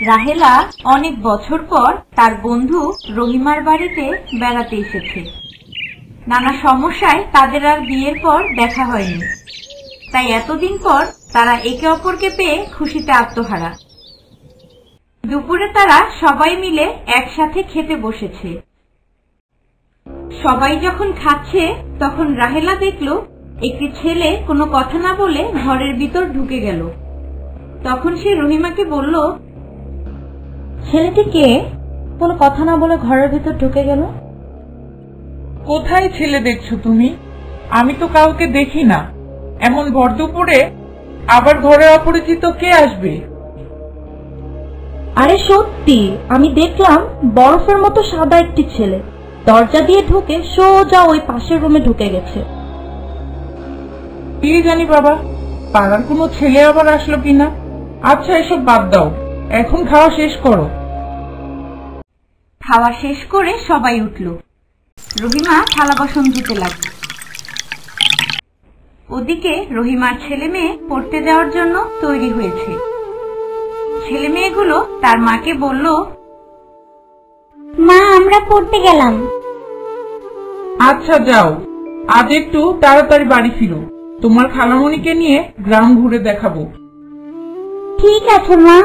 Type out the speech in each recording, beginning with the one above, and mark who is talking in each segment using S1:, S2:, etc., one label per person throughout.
S1: রাহেলা অনেক বছর পর তার বন্ধু রহিমার বাড়িতে বেড়াতে এসেছে। নানা সমস্যায় তাদের আর বিয়ের পর দেখা হয়নি, তাই এতদিন পর তারা একে অপরকে পেয়ে খুশিতে আত্মহারা। দুপুরে তারা সবাই মিলে একসাথে খেতে বসেছে। সবাই যখন খাচ্ছে তখন রাহেলা দেখল একটি ছেলে কোনো কথা না বলে ঘরের ভিতর ঢুকে গেল। তখন সে রহিমাকে বলল,
S2: ছেলেটি কে? কোনো কথা না বলে ঘরের ভিতর ঢুকে গেল।
S3: কোথায় ছেলে দেখছো তুমি? আমি তো কাউকে দেখি না। এমন ভর দুপুরে আবার ঘরে অপরিচিত কে আসবে?
S2: আরে সত্যি, আমি দেখলাম বরফের মতো সাদা একটি ছেলে দরজা দিয়ে ঢুকে সোজা ওই পাশের রুমে ঢুকে গেছে।
S3: কি জানি বাবা, পাড়ার কোনো ছেলে আবার আসলো কিনা। আচ্ছা, এসব বাদ দাও, এখন খাওয়া শেষ করো।
S1: খাওয়া শেষ করে সবাই উঠল। রহিমা থালা বাসন ধুতে লাগল। ওদিকে রহিমার ছেলে মেয়ে পড়তে যাওয়ার জন্য তৈরি হয়েছে। ছেলে মেয়েগুলো তার মাকে বলল,
S4: মা, আমরা পড়তে গেলাম।
S3: আচ্ছা যাও, আজ একটু তাড়াতাড়ি বাড়ি ফিরো। তোমার খালামণিকে নিয়ে গ্রাম ঘুরে দেখাবো।
S4: ঠিক আছে মা।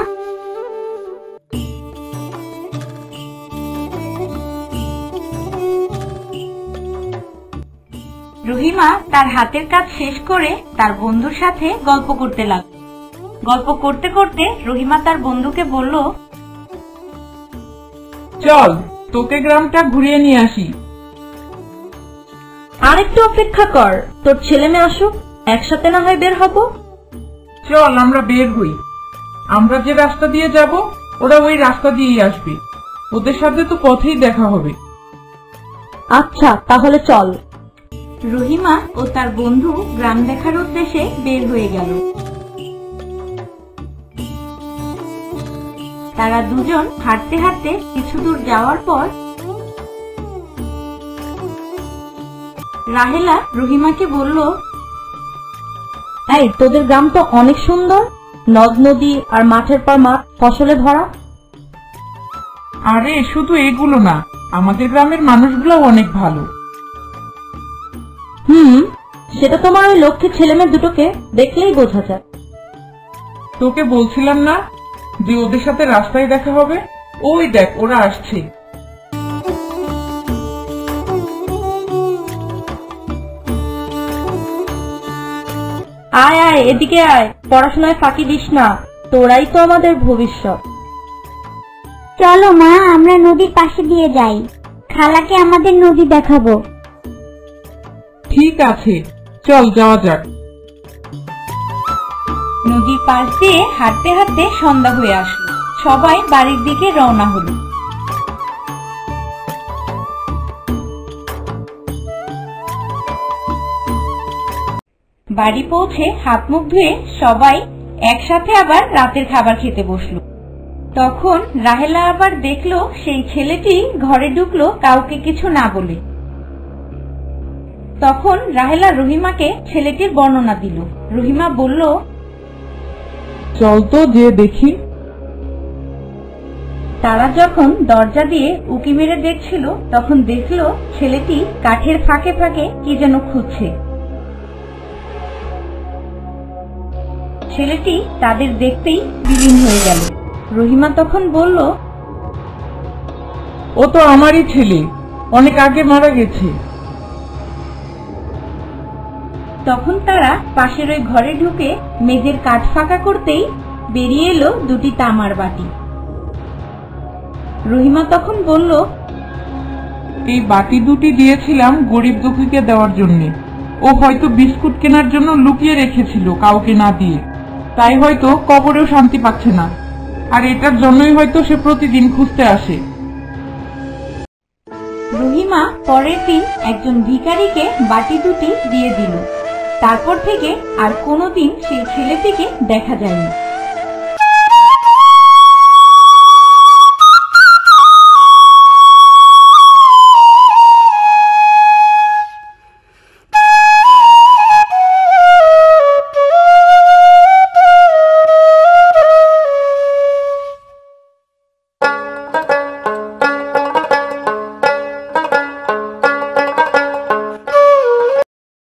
S1: রহিমা তার হাতের কাজ শেষ করে তার বন্ধুর সাথে গল্প করতে লাগল। গল্প করতে করতে রহিমা তার বন্ধুকে বলল,
S3: চল তোকে গ্রামটা ঘুরিয়ে নিয়ে আসি।
S2: আরেকটু অপেক্ষা কর, তোর ছেলে মেয়ে আসুক, একসাথে না হয় বের হব।
S3: চল আমরা বের হই। আমরা যে রাস্তা দিয়ে যাব ওরা ওই রাস্তা দিয়েই আসবে। ওদের সাথে তো পথেই দেখা হবে।
S2: আচ্ছা তাহলে চল।
S1: রহিমা ও তার বন্ধু গ্রাম দেখার উদ্দেশ্যে বের হয়ে গেল। তারা দুজন হাঁটতে হাঁটতে কিছু দূর যাওয়ার পর রাহেলা রহিমাকে বলল,
S2: এই তোদের গ্রাম তো অনেক সুন্দর, নদ নদী আর মাঠের পর মাঠ ফসলে ভরা।
S3: আরে শুধু এগুলো না, আমাদের গ্রামের মানুষগুলো অনেক ভালো।
S2: সেটা তোমার ওই লক্ষ্মী ছেলে মেয়ে দুটোকে দেখলেই বোঝা যায়।
S3: তোকে বলছিলাম না যে ওদের সাথে রাস্তায় দেখা হবে? ওই দেখ ওরা আসছে।
S2: আয় আয়, এদিকে আয়, পড়াশোনায় ফাঁকি দিস না, তোরাই তো আমাদের ভবিষ্যৎ।
S4: চলো মা, আমরা নদীর পাশে দিয়ে যাই, খালাকে আমাদের নদী দেখাবো।
S3: ঠিক আছে, চল যাওয়া যাক।
S1: নদীর পাশ দিয়ে হাঁটতে হাঁটতে সন্ধ্যা হয়ে আসলো। সবাই বাড়ির দিকে রওনা হলো। বাড়ি পৌঁছে হাত মুখ ধুয়ে সবাই একসাথে আবার রাতের খাবার খেতে বসলো। তখন রাহেলা আবার দেখলো সেই ছেলেটি ঘরে ঢুকলো কাউকে কিছু না বলে। তখন রাহেলা রহিমাকে ছেলেটির বর্ণনা দিল। রহিমা বলল,
S3: চল তো যে দেখি।
S1: তারা যখন দরজা দিয়ে উঁকি মেরে দেখছিল তখন দেখলো ছেলেটি কাঠের ফাঁকে ফাঁকে কি যেন খুঁজছে। ছেলেটি তাদের দেখতেই বিলীন হয়ে গেল। রহিমা তখন বলল,
S3: ও তো আমারই ছেলে, অনেক আগে মারা গেছে।
S1: তখন তারা পাশের ওই ঘরে ঢুকে মেঝের কাঠ ফাঁকা করতেই বেরিয়ে এলো দুটি তামার বাটি। রহিমা তখন বলল,
S3: এই বাটি দুটি দিয়েছিলাম গরিব দুঃখীকে দেওয়ার জন্য। ও হয়তো বিস্কুট কেনার জন্য লুকিয়ে রেখেছিল কাউকে না দিয়ে, তাই হয়তো কবরেও শান্তি পাচ্ছে না, আর এটার জন্যই হয়তো সে প্রতিদিন খুঁজতে আসে।
S1: রহিমা পরের দিন একজন ভিখারিকে বাটি দুটি দিয়ে দিল। তারপর থেকে আর কোনোদিন সেই ছেলেটিকে দেখা যায়নি।